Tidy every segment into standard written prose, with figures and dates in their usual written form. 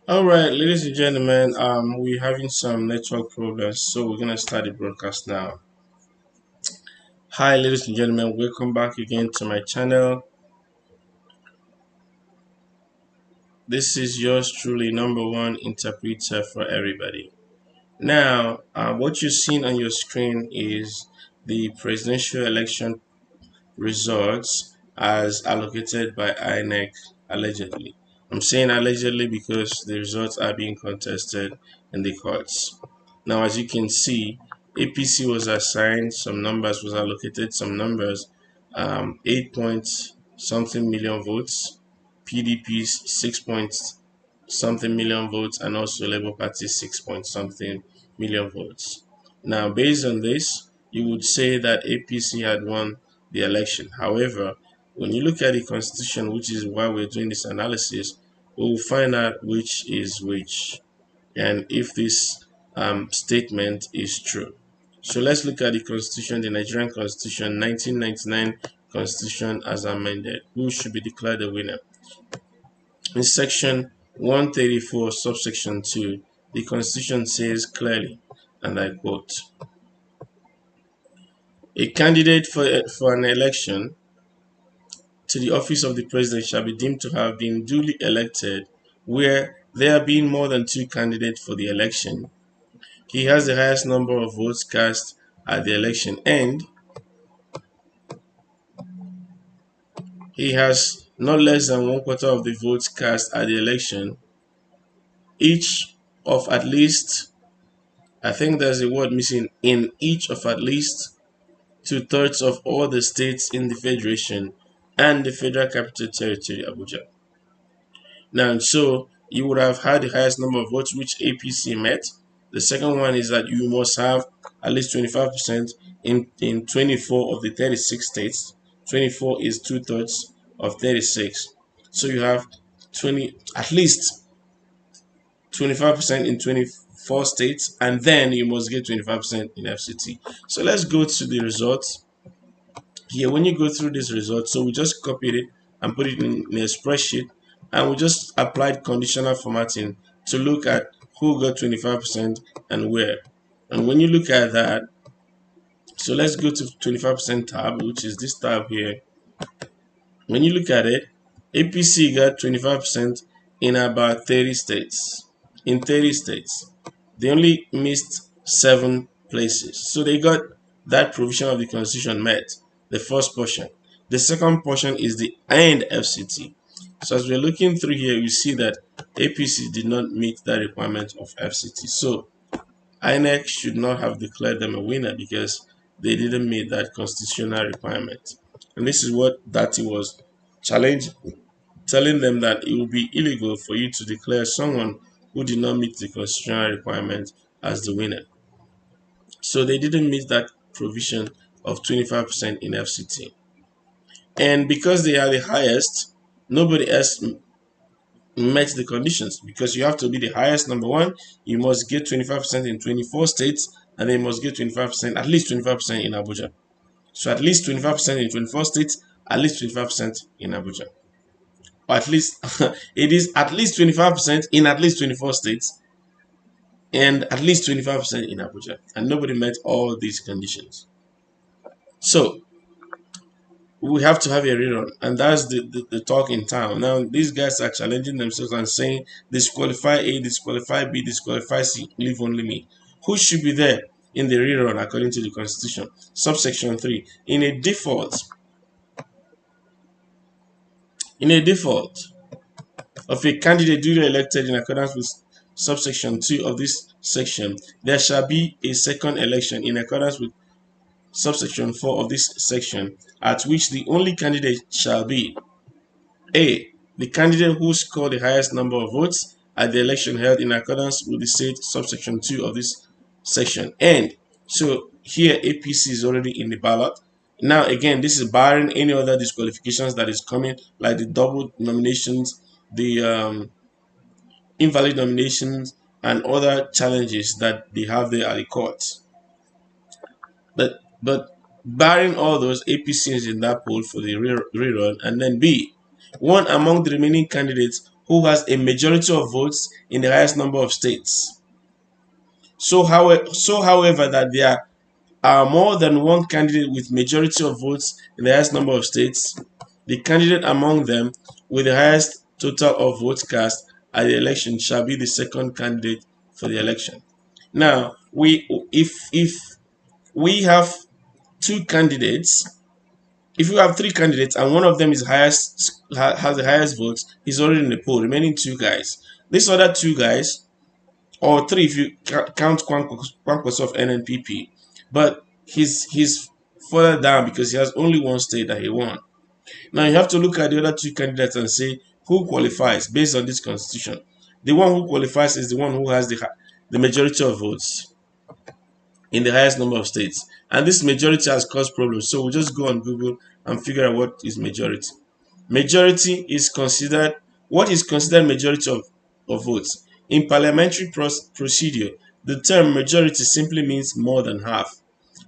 All right, ladies and gentlemen, we're having some network problems, so we're gonna start the broadcast now. Hi, ladies and gentlemen, welcome back again to my channel. This is yours truly, number one interpreter for everybody. Now, what you're seeing on your screen is the presidential election results as allocated by INEC allegedly. I'm saying allegedly because the results are being contested in the courts. Now, as you can see, APC was assigned some numbers, was allocated some numbers, 8 point something million votes, PDP's 6 point something million votes, and also Labour Party 6 point something million votes. Now, based on this, you would say that APC had won the election. However, when you look at the constitution, which is why we're doing this analysis, we will find out which is which and if this statement is true. So let's look at the constitution, the Nigerian constitution, 1999 constitution as amended. Who should be declared the winner? In section 134, subsection 2, the constitution says clearly, and I quote, a candidate for an election to the office of the president shall be deemed to have been duly elected where there being more than two candidates for the election. He has the highest number of votes cast at the election and he has not less than 1/4 of the votes cast at the election, each of at least, I think there's a word missing, in each of at least 2/3 of all the states in the federation and the Federal Capital Territory, Abuja. Now, so you would have had the highest number of votes, which APC met. The second one is that you must have at least 25% in 24 of the 36 states. 24 is 2/3 of 36. So you have at least 25% in 24 states, and then you must get 25% in FCT. So let's go to the results. Here, when you go through this result, so we just copied it and put it in a spreadsheet, and we just applied conditional formatting to look at who got 25% and where. And when you look at that, so let's go to 25% tab, which is this tab here. When you look at it, APC got 25% in about 30 states. In 30 states, they only missed 7 places. So they got that provision of the constitution met, the first portion. The second portion is the end FCT. So as we're looking through here, you see that APC did not meet that requirement of FCT. So INEC should not have declared them a winner because they didn't meet that constitutional requirement. And this is what Dati was challenging, telling them that it would be illegal for you to declare someone who did not meet the constitutional requirement as the winner. So they didn't meet that provision of 25% in FCT. And because they are the highest, nobody else met the conditions, because you have to be the highest. Number one, you must get 25% in 24 states, and then you must get 25%, at least 25% in Abuja. So at least 25% in 24 states, at least 25% in Abuja. Or at least, it is at least 25% in at least 24 states, and at least 25% in Abuja. And nobody met all these conditions. So we have to have a rerun, and that's the talk in town. Now these guys are challenging themselves and saying disqualify A, disqualify B, disqualify C, leave only me. Who should be there in the rerun according to the constitution? Subsection 3, in a default of a candidate duly elected in accordance with subsection 2 of this section, there shall be a second election in accordance with subsection 4 of this section, at which the only candidate shall be A, the candidate who scored the highest number of votes at the election held in accordance with the said subsection 2 of this section. And so here APC is already in the ballot. Now again, this is barring any other disqualifications that is coming, like the double nominations, the invalid nominations, and other challenges that they have there at the courts. But barring all those, APC is in that poll for the rerun. And then B, one among the remaining candidates who has a majority of votes in the highest number of states. However, that there are more than one candidate with majority of votes in the highest number of states, the candidate among them with the highest total of votes cast at the election shall be the second candidate for the election. Now, if we have two candidates, if you have three candidates and one of them is has the highest votes, he's already in the poll. Remaining two guys. These other two guys, or three if you count Kwankwaso of NNPP, but he's further down because he has only one state that he won. Now you have to look at the other two candidates and say who qualifies based on this constitution. The one who qualifies is the one who has the majority of votes in the highest number of states. And this majority has caused problems. So we'll just go on Google and figure out what is majority. Majority is considered, what is considered majority of votes? In parliamentary procedure, the term majority simply means more than half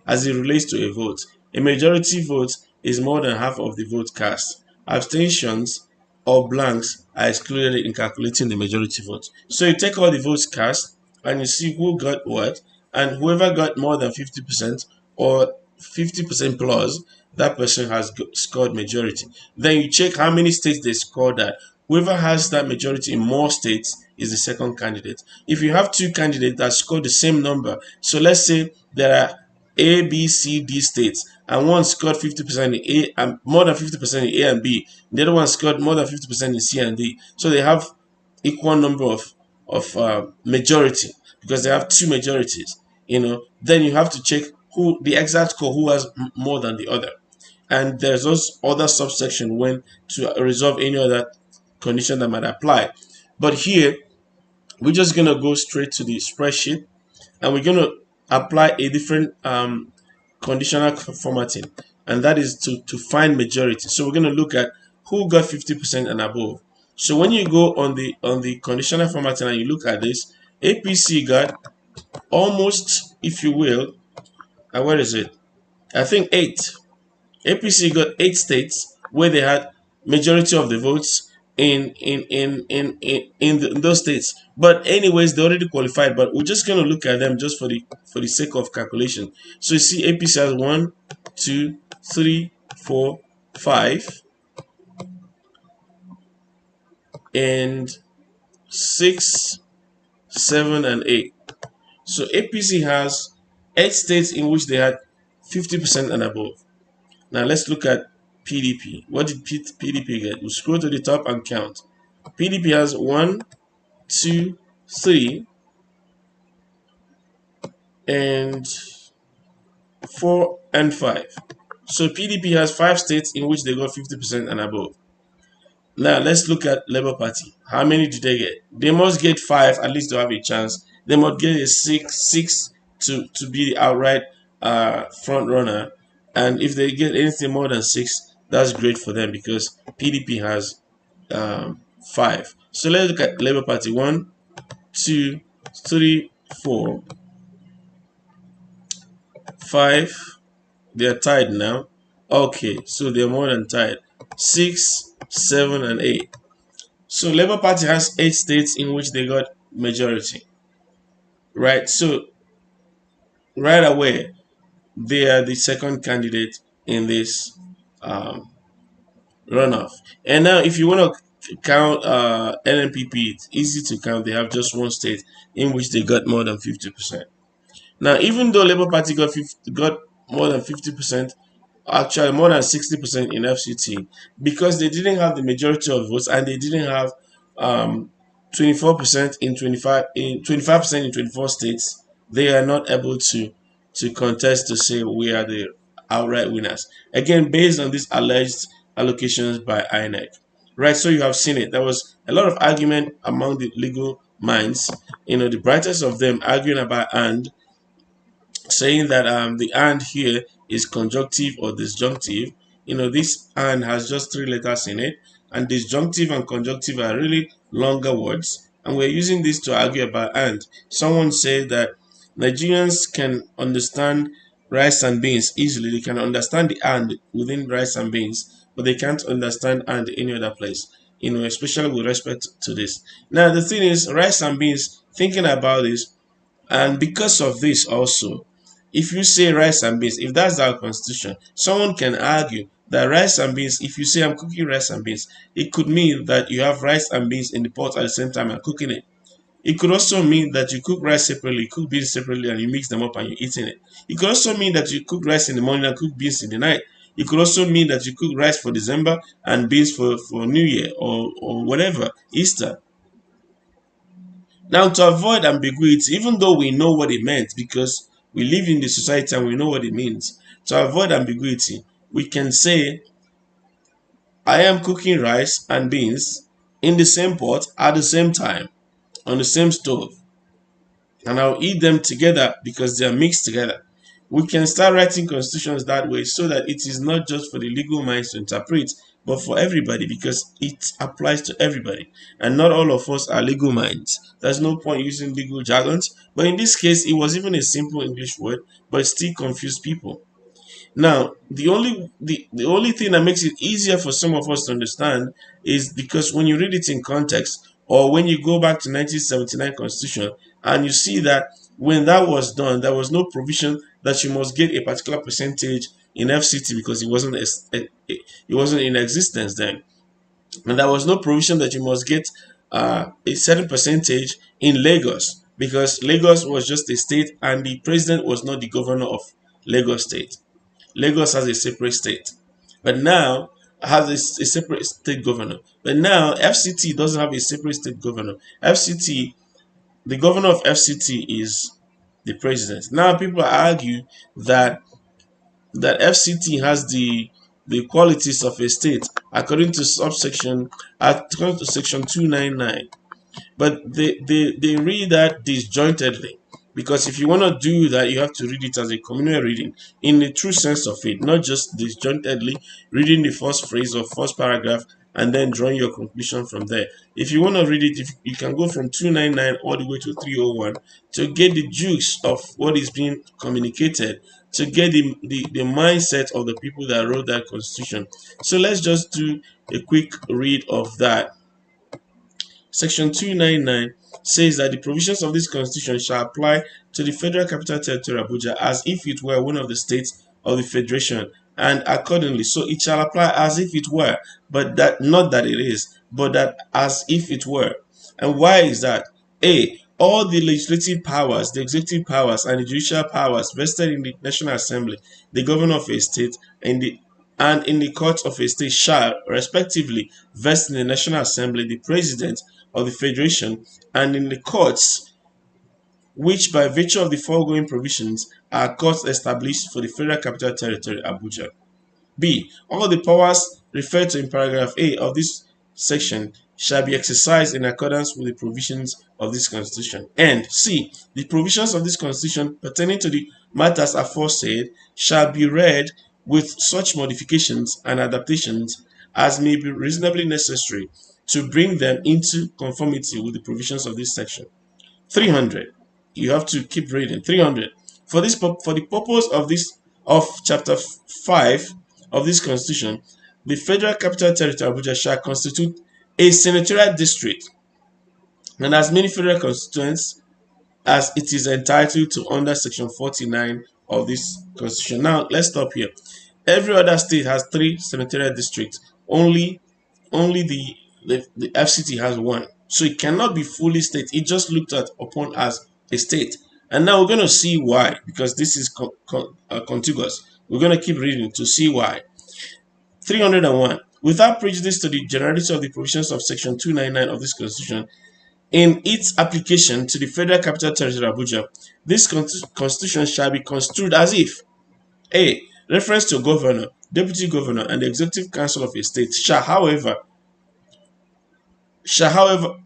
as it relates to a vote. A majority vote is more than half of the vote cast. Abstentions or blanks are excluded in calculating the majority vote. So you take all the votes cast and you see who got what, and whoever got more than 50% or 50% plus, that person has scored majority. Then you check how many states they scored that. Whoever has that majority in more states is the second candidate. If you have two candidates that score the same number, so let's say there are A, B, C, D states, and one scored 50% in A and more than 50% in A and B, the other one scored more than 50% in C and D. So they have equal number of majority because they have two majorities. Then you have to check who the exact score who has more than the other. And there's those other subsection when to resolve any other condition that might apply. But here, we're just going to go straight to the spreadsheet and we're going to apply a different conditional formatting, and that is to find majority. So we're going to look at who got 50% and above. So when you go on the conditional formatting and you look at this, APC got almost, if you will, where is it? I think 8. APC got 8 states where they had majority of the votes in those states. But anyways, they already qualified. But we're just going to look at them just for the sake of calculation. So you see, APC has 1, 2, 3, 4, 5, and 6, 7, and 8. So APC has 8 states in which they had 50% and above. Now let's look at PDP. What did PDP get? We'll scroll to the top and count. PDP has 1, 2, 3, and 4 and 5. So PDP has 5 states in which they got 50% and above. Now let's look at Labour Party. How many did they get? They must get 5 at least to have a chance. They must get a 6 to be the outright front runner. And if they get anything more than 6, that's great for them because PDP has 5. So let's look at Labour Party. 1, 2, 3, 4, 5. They're tied now. Okay, so they're more than tied. 6, 7, and 8. So Labour Party has 8 states in which they got majority. Right? So right away, they are the second candidate in this runoff. And now if you want to count NNPP, it's easy to count. They have just one state in which they got more than 50%. Now, even though Labour Party got more than 50%, actually more than 60% in FCT, because they didn't have the majority of votes and they didn't have 24% in 25% in 24 states, they are not able to contest to say we are the outright winners. Again, based on these alleged allocations by INEC. Right, so you have seen it. There was a lot of argument among the legal minds. The brightest of them arguing about and saying that the and here is conjunctive or disjunctive. This and has just 3 letters in it, and disjunctive and conjunctive are really longer words, and we're using this to argue about and. Someone said that Nigerians can understand rice and beans easily. They can understand the and within rice and beans, but they can't understand and any other place. especially with respect to this. Now, the thing is, rice and beans, thinking about this, and because of this also, if you say rice and beans, if that's our constitution, someone can argue that rice and beans, if you say I'm cooking rice and beans, it could mean that you have rice and beans in the pot at the same time and cooking it. It could also mean that you cook rice separately, cook beans separately, and you mix them up and you're eating it. It could also mean that you cook rice in the morning and cook beans in the night. It could also mean that you cook rice for December and beans for New Year or whatever, Easter. Now, to avoid ambiguity, even though we know what it meant because we live in the society and we know what it means, to avoid ambiguity, we can say, I am cooking rice and beans in the same pot at the same time on the same stove, and I'll eat them together because they are mixed together. We can start writing constitutions that way so that it is not just for the legal minds to interpret, but for everybody because it applies to everybody. And not all of us are legal minds. There's no point using legal jargons. But in this case, it was even a simple English word, but it still confused people. Now, the only thing that makes it easier for some of us to understand is because when you read it in context, or when you go back to 1979 Constitution and you see that when that was done, there was no provision that you must get a particular percentage in FCT because it wasn't in existence then, and there was no provision that you must get a certain percentage in Lagos because Lagos was just a state and the president was not the governor of Lagos State. Lagos has a separate state, but now has a separate state governor. But now FCT doesn't have a separate state governor. FCT, the governor of FCT is the president. Now people argue that FCT has the qualities of a state according to section 299. But they read that disjointedly, because if you want to do that, you have to read it as a communal reading in the true sense of it, not just disjointedly reading the first phrase or first paragraph and then drawing your conclusion from there. If you want to read it, if you can go from 299 all the way to 301 to get the juice of what is being communicated, to get the mindset of the people that wrote that constitution. So let's just do a quick read of that. Section 299 says that the provisions of this constitution shall apply to the Federal Capital Territory Abuja as if it were one of the states of the Federation, and accordingly, so it shall apply as if it were, but that not that it is, but that as if it were. And why is that? A. All the legislative powers, the executive powers, and the judicial powers vested in the National Assembly, the governor of a state, and in the courts of a state shall, respectively, vest in the National Assembly, the President of the Federation, and in the courts which, by virtue of the foregoing provisions, are courts established for the Federal Capital Territory, Abuja. B. All the powers referred to in paragraph A of this section shall be exercised in accordance with the provisions of this constitution. And C. The provisions of this constitution pertaining to the matters aforesaid shall be read with such modifications and adaptations as may be reasonably necessary to bring them into conformity with the provisions of this section. 300. You have to keep reading. 300. For the purpose of chapter 5 of this constitution, the Federal Capital Territory Abuja shall constitute a senatorial district and as many federal constituents as it is entitled to under section 49 of this constitution. Now let's stop here. Every other state has 3 senatorial districts. Only the FCT has 1. So it cannot be fully state. It just looked at upon as a state. And now we're going to see why, because this is contiguous. We're going to keep reading to see why. 301. Without prejudice to the generality of the provisions of section 299 of this constitution, in its application to the Federal Capital Territory Abuja, this constitution shall be construed as if A. Reference to governor, deputy governor, and the executive council of a state shall,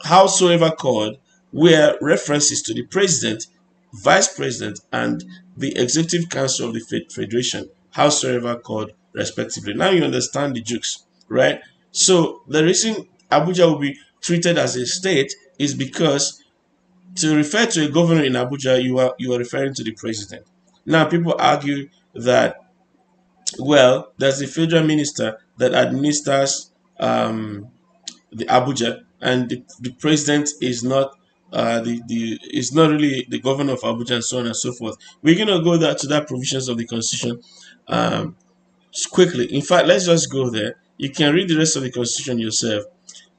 howsoever called, where references to the president, vice president, and the executive council of the federation, howsoever called, respectively. Now you understand the jokes, right? So the reason Abuja will be treated as a state is because to refer to a governor in Abuja, you are referring to the president. Now people argue that, well, there's a federal minister that administers the Abuja, and the president is not the is not really the governor of Abuja, and so on and so forth. We're gonna go to that provisions of the constitution um, quickly. In fact, let's just go there. You can read the rest of the constitution yourself.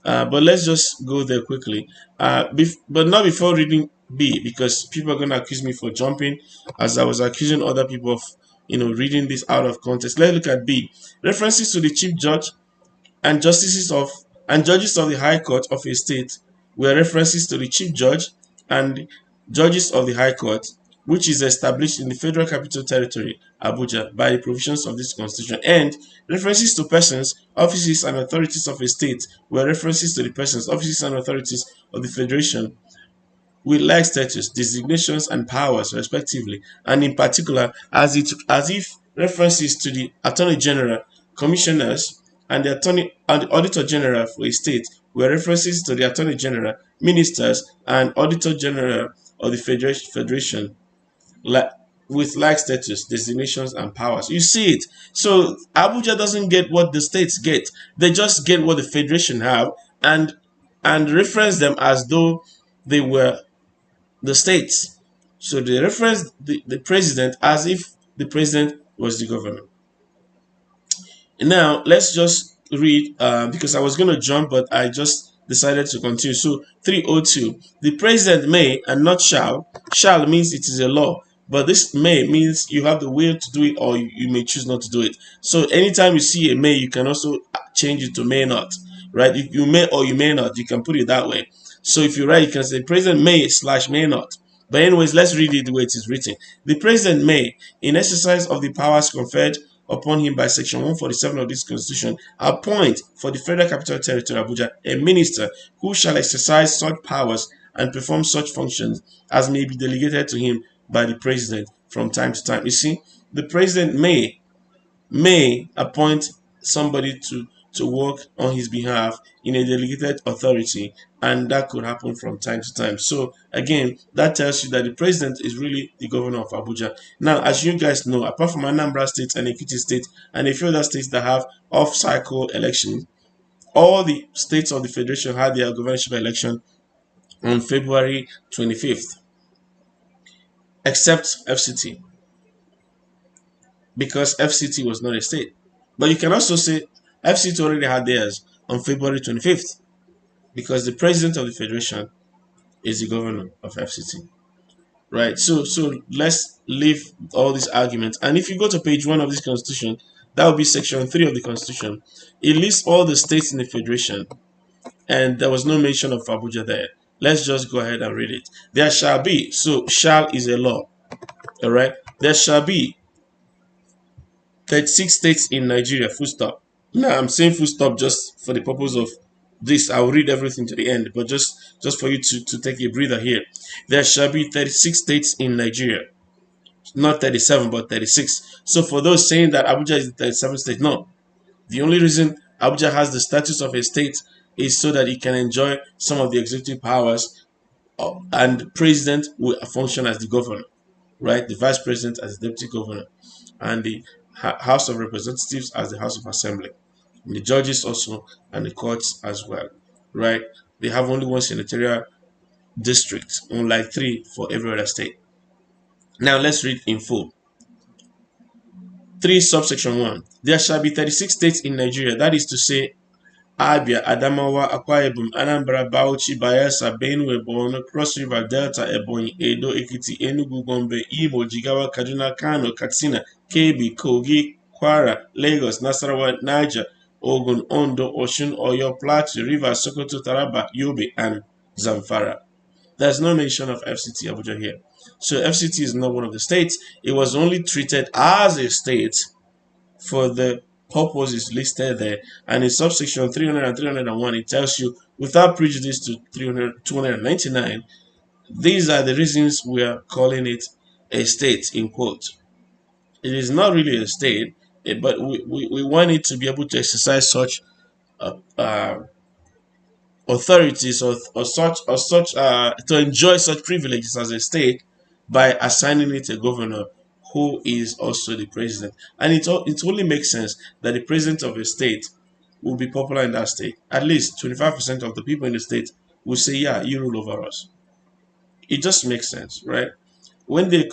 But let's just go there quickly. But not before reading B, because people are going to accuse me for jumping, as I was accusing other people of, reading this out of context. Let's look at B. References to the chief judge and justices of and judges of the High Court of a state were references to the chief judge and judges of the High Court, which is established in the Federal Capital Territory, Abuja, by the provisions of this constitution. And references to persons, offices, and authorities of a state were references to the persons, offices, and authorities of the Federation with like status, designations, and powers, respectively, and in particular, as if references to the Attorney General, Commissioners, and the Auditor General for a state were references to the Attorney General, Ministers, and Auditor General of the Federation, like with like status, designations, and powers. You see it. So Abuja doesn't get what the states get. They just get what the Federation have and reference them as though they were the states. So they reference the president as if the president was the governor. And now let's just read because I was going to jump, but I just decided to continue. So 302, the president may and not shall. Shall means it is a law, but this may means you have the will to do it, or you may choose not to do it. So anytime you see a may, you can also change it to may not, right? If you may or you may not, you can put it that way. So if you write, you can say president may / may not. But anyways, let's read it the way it is written. The president may, in exercise of the powers conferred upon him by Section 147 of this Constitution, appoint for the Federal Capital Territory, Abuja, a minister who shall exercise such powers and perform such functions as may be delegated to him by the president from time to time. You see, the president may appoint somebody to work on his behalf in a delegated authority, and that could happen from time to time. So again, that tells you that the president is really the governor of Abuja. Now, as you guys know, apart from Anambra State and Ekiti State and a few other states that have off-cycle elections, all the states of the federation had their governorship election on February 25th, except FCT, because FCT was not a state. But you can also say FCT already had theirs on February 25th, because the president of the federation is the governor of FCT. Right? So let's leave all these arguments. And if you go to page 1 of this constitution, that will be section 3 of the constitution. It lists all the states in the federation, and there was no mention of Abuja there. Let's just go ahead and read it. There shall be, so shall is a law. All right? There shall be 36 states in Nigeria, full stop. Now, I'm saying full stop just for the purpose of this. I'll read everything to the end, but just for you to take a breather here. There shall be 36 states in Nigeria. Not 37, but 36. So for those saying that Abuja is the 37th state, no. The only reason Abuja has the status of a state is so that it can enjoy some of the executive powers, and the president will function as the governor, right? The vice president as the deputy governor, and the House of Representatives as the House of Assembly, and the judges also, and the courts as well, right? They have only one senatorial district, unlike 3 for every other state. Now let's read in full. 3 subsection 1. There shall be 36 states in Nigeria, that is to say, Abia, Adamawa, Akwa Ibom, Anambra, Bauchi, Bayelsa, Benue, Borno, Cross River, Delta, Ebonyi, Edo, Ekiti, Enugu, Gombe, Imo, Jigawa, Kaduna, Kano, Katsina, Kebbi, Kogi, Kwara, Lagos, Nasarawa, Niger, Ogun, Ondo, Osun, Oyo, Plateau, Rivers, Sokoto, Taraba, Yobe, and Zamfara. There's no mention of FCT Abuja here. So FCT is not one of the states. It was only treated as a state for the purposes listed there. And in subsection 300 and 301, it tells you, without prejudice to 299, these are the reasons we are calling it a state, in quote. It is not really a state, but we want it to be able to exercise such authorities or such to enjoy such privileges as a state by assigning it a governor who is also the president. And it only makes sense that the president of a state will be popular in that state. At least 25% of the people in the state will say, yeah, you rule over us. It just makes sense, right? When they